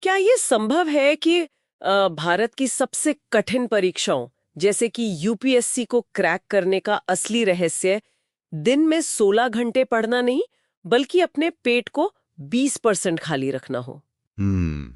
क्या ये संभव है कि भारत की सबसे कठिन परीक्षाओं जैसे कि यूपीएससी को क्रैक करने का असली रहस्य दिन में 16 घंटे पढ़ना नहीं बल्कि अपने पेट को 20% खाली रखना हो? हम्म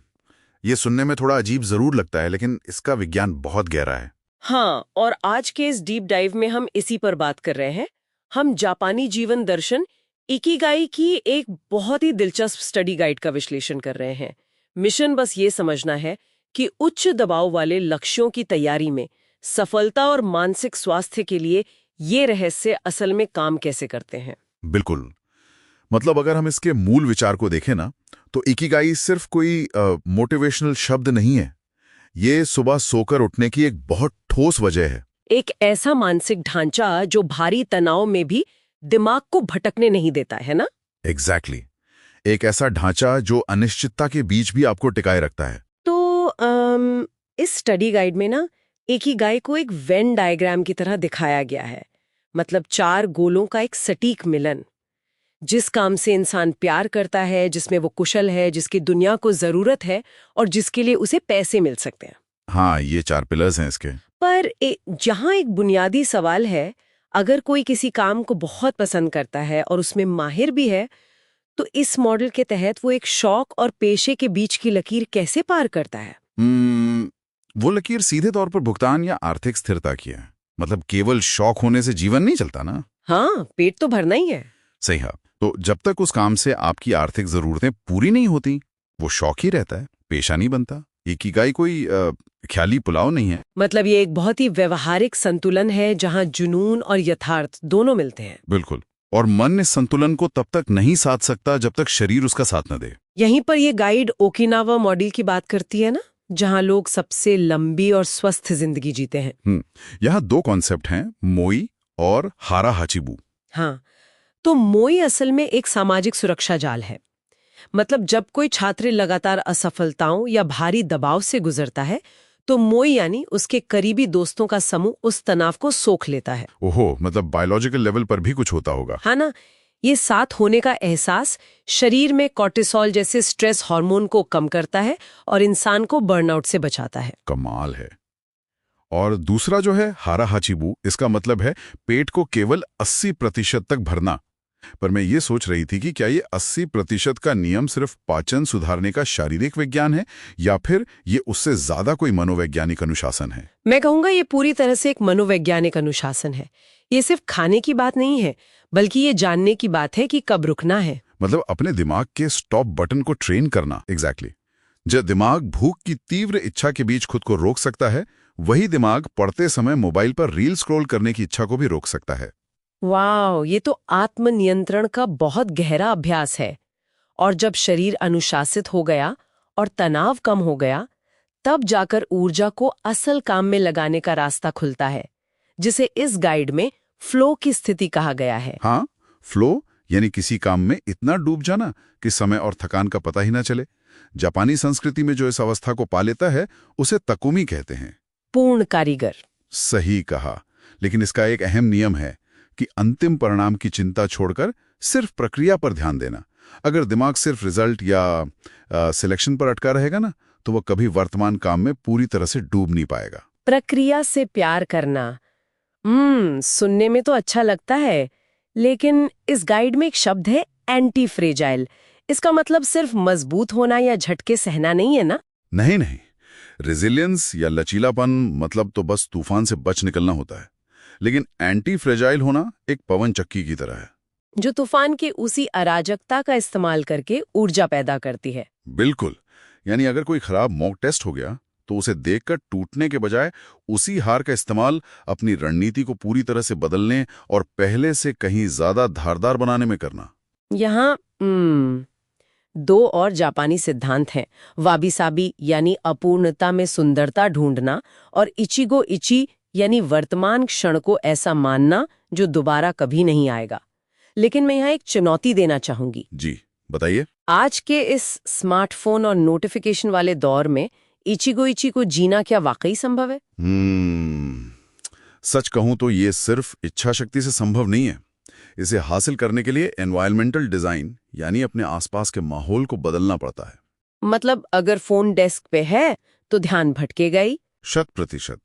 ये सुनने में थोड़ा अजीब जरूर लगता है, लेकिन इसका विज्ञान बहुत गहरा है। हाँ, और आज के इस डीप डाइव में हम इसी पर बात कर रहे हैं। हम जापानी जीवन दर्शन इकिगाई की एक बहुत ही दिलचस्प स्टडी गाइड का विश्लेषण कर रहे हैं। मिशन बस ये समझना है कि उच्च दबाव वाले लक्ष्यों की तैयारी में सफलता और मानसिक स्वास्थ्य के लिए ये रहस्य असल में काम कैसे करते हैं। बिल्कुल। मतलब अगर हम इसके मूल विचार को देखें ना, तो इकिगाई सिर्फ कोई मोटिवेशनल शब्द नहीं है। ये सुबह सोकर उठने की एक बहुत ठोस वजह है। एक ऐसा मानसिक ढांचा जो भारी तनाव में भी दिमाग को भटकने नहीं देता है ना। एग्जैक्टली। एक ऐसा ढांचा जो अनिश्चितता के बीच भी आपको टिकाए रखता है। तो इस स्टडी गाइड में ना इकिगाई को एक वेन डायग्राम की तरह दिखाया गया है। मतलब 4 गोलों का एक सटीक मिलन। जिस काम से इंसान प्यार करता है, जिसमें वो कुशल है, जिसकी दुनिया को जरूरत है और जिसके लिए उसे पैसे मिल सकते हैं। हाँ, ये 4 पिलर्स हैं इसके। पर जहां एक बुनियादी सवाल है, अगर कोई किसी काम को बहुत पसंद करता है और उसमें माहिर भी है, तो इस मॉडल के तहत वो एक शौक और पेशे के बीच की लकीर कैसे पार करता है? वो लकीर सीधे तौर पर भुगतान या आर्थिक स्थिरता की है। मतलब केवल शौक होने से जीवन नहीं चलता ना। हाँ, पेट तो भरना ही है। सही है। तो जब तक उस काम से आपकी आर्थिक जरूरतें पूरी नहीं होती, वो शौक ही रहता है, पेशा नहीं बनता। इकिगाई कोई ख्याली पुलाव नहीं है। मतलब ये एक बहुत ही व्यवहारिक संतुलन है जहां जुनून और यथार्थ दोनों मिलते हैं। बिल्कुल। और मन इस संतुलन को तब तक नहीं साध सकता जब तक शरीर उसका साथ न दे। यहीं पर ये गाइड ओकिनावा मॉडल की बात करती है ना, जहां लोग सबसे लंबी और स्वस्थ जिंदगी जीते हैं। यहाँ 2 कॉन्सेप्ट हैं, मोई और हारा हाचिबू। हाँ, तो मोई असल में एक सामाजिक सुरक्षा जाल है। मतलब जब कोई छात्र लगातार असफलताओं या भारी दबाव से गुजरता है, तो मोई यानी उसके करीबी दोस्तों का समूह उस तनाव को सोख लेता है। ओहो, मतलब बायोलॉजिकल लेवल पर भी कुछ होता होगा। हाँ ना, ये साथ होने का एहसास शरीर में कॉर्टिसोल जैसे स्ट्रेस हार्मोन को कम करता है और इंसान को बर्नआउट से बचाता है। कमाल है। और दूसरा जो है हारा हाचिबू, इसका मतलब है पेट को केवल 80% तक भरना। पर मैं ये सोच रही थी कि क्या ये 80% का नियम सिर्फ पाचन सुधारने का शारीरिक विज्ञान है या फिर ये उससे ज्यादा कोई मनोवैज्ञानिक अनुशासन है? मैं कहूंगा ये पूरी तरह से एक मनोवैज्ञानिक अनुशासन है। ये सिर्फ खाने की बात नहीं है, बल्कि ये जानने की बात है कि कब रुकना है। मतलब अपने दिमाग के स्टॉप बटन को ट्रेन करना। एग्जैक्टली। जब दिमाग भूख की तीव्र इच्छा के बीच खुद को रोक सकता है, वही दिमाग पढ़ते समय मोबाइल पर रील स्क्रॉल करने की इच्छा को भी रोक सकता है। वाह, ये तो आत्मनियंत्रण का बहुत गहरा अभ्यास है। और जब शरीर अनुशासित हो गया और तनाव कम हो गया, तब जाकर ऊर्जा को असल काम में लगाने का रास्ता खुलता है, जिसे इस गाइड में फ्लो की स्थिति कहा गया है। हाँ, फ्लो यानी किसी काम में इतना डूब जाना कि समय और थकान का पता ही ना चले। जापानी संस्कृति में जो इस अवस्था को पा लेता है, उसे तकुमी कहते हैं। पूर्ण कारीगर। सही कहा। लेकिन इसका एक अहम नियम है कि अंतिम परिणाम की चिंता छोड़कर सिर्फ प्रक्रिया पर ध्यान देना। अगर दिमाग सिर्फ रिजल्ट या सिलेक्शन पर अटका रहेगा ना, तो वह कभी वर्तमान काम में पूरी तरह से डूब नहीं पाएगा। प्रक्रिया से प्यार करना, सुनने में तो अच्छा लगता है, लेकिन इस गाइड में एक शब्द है एंटी फ्रेजाइल। इसका मतलब सिर्फ मजबूत होना या झटके सहना नहीं है ना? नहीं नहीं, रेजिलियंस या लचीलापन मतलब तो बस तूफान से बच निकलना होता है। लेकिन एंटी फ्रेजाइल होना एक पवन चक्की की तरह है, जो तूफान के उसी अराजकता का इस्तेमाल करके ऊर्जा पैदा करती है। बिल्कुल। यानी अगर कोई खराब मॉक टेस्ट हो गया, तो उसे देखकर टूटने के बजाय उसी हार का इस्तेमाल अपनी रणनीति को पूरी तरह से बदलने और पहले से कहीं ज्यादा धारदार बनाने में करना। यहाँ 2 और जापानी सिद्धांत हैं, वाबी साबी यानी अपूर्णता में सुंदरता ढूंढना और इचिगो इची यानी वर्तमान क्षण को ऐसा मानना जो दोबारा कभी नहीं आएगा। लेकिन मैं यहाँ एक चुनौती देना चाहूंगी। जी बताइए। आज के इस स्मार्टफोन और नोटिफिकेशन वाले दौर में इचिगो इची को जीना क्या वाकई संभव है? सच कहूं तो ये सिर्फ इच्छा शक्ति से संभव नहीं है। इसे हासिल करने के लिए एनवायरमेंटल डिजाइन यानी अपने आसपास के माहौल को बदलना पड़ता है। मतलब अगर फोन डेस्क पे है तो ध्यान भटकेगा ही। 100%।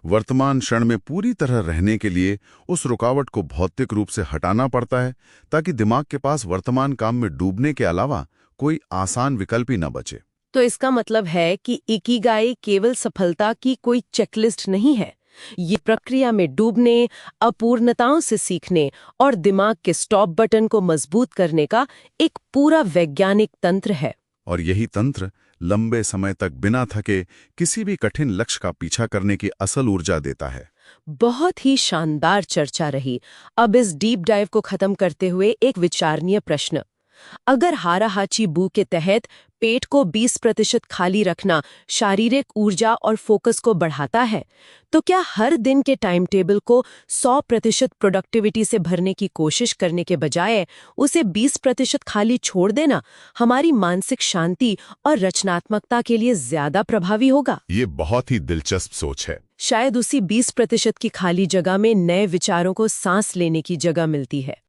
वर्तमान क्षण में पूरी तरह रहने के लिए उस रुकावट को भौतिक रूप से हटाना पड़ता है, ताकि दिमाग के पास वर्तमान काम में डूबने के अलावा कोई आसान विकल्प ही न बचे। तो इसका मतलब है कि इकिगाई केवल सफलता की कोई चेकलिस्ट नहीं है। ये प्रक्रिया में डूबने, अपूर्णताओं से सीखने और दिमाग के स्टॉप बटन को मजबूत करने का एक पूरा वैज्ञानिक तंत्र है। और यही तंत्र लंबे समय तक बिना थके किसी भी कठिन लक्ष्य का पीछा करने की असल ऊर्जा देता है। बहुत ही शानदार चर्चा रही। अब इस डीप डाइव को खत्म करते हुए एक विचारणीय प्रश्न। अगर हाराहाची बू के तहत पेट को 20% खाली रखना शारीरिक ऊर्जा और फोकस को बढ़ाता है, तो क्या हर दिन के टाइम टेबल को 100% प्रोडक्टिविटी से भरने की कोशिश करने के बजाय उसे 20% खाली छोड़ देना हमारी मानसिक शांति और रचनात्मकता के लिए ज्यादा प्रभावी होगा? ये बहुत ही दिलचस्प सोच है। शायद उसी 20% की खाली जगह में नए विचारों को सांस लेने की जगह मिलती है।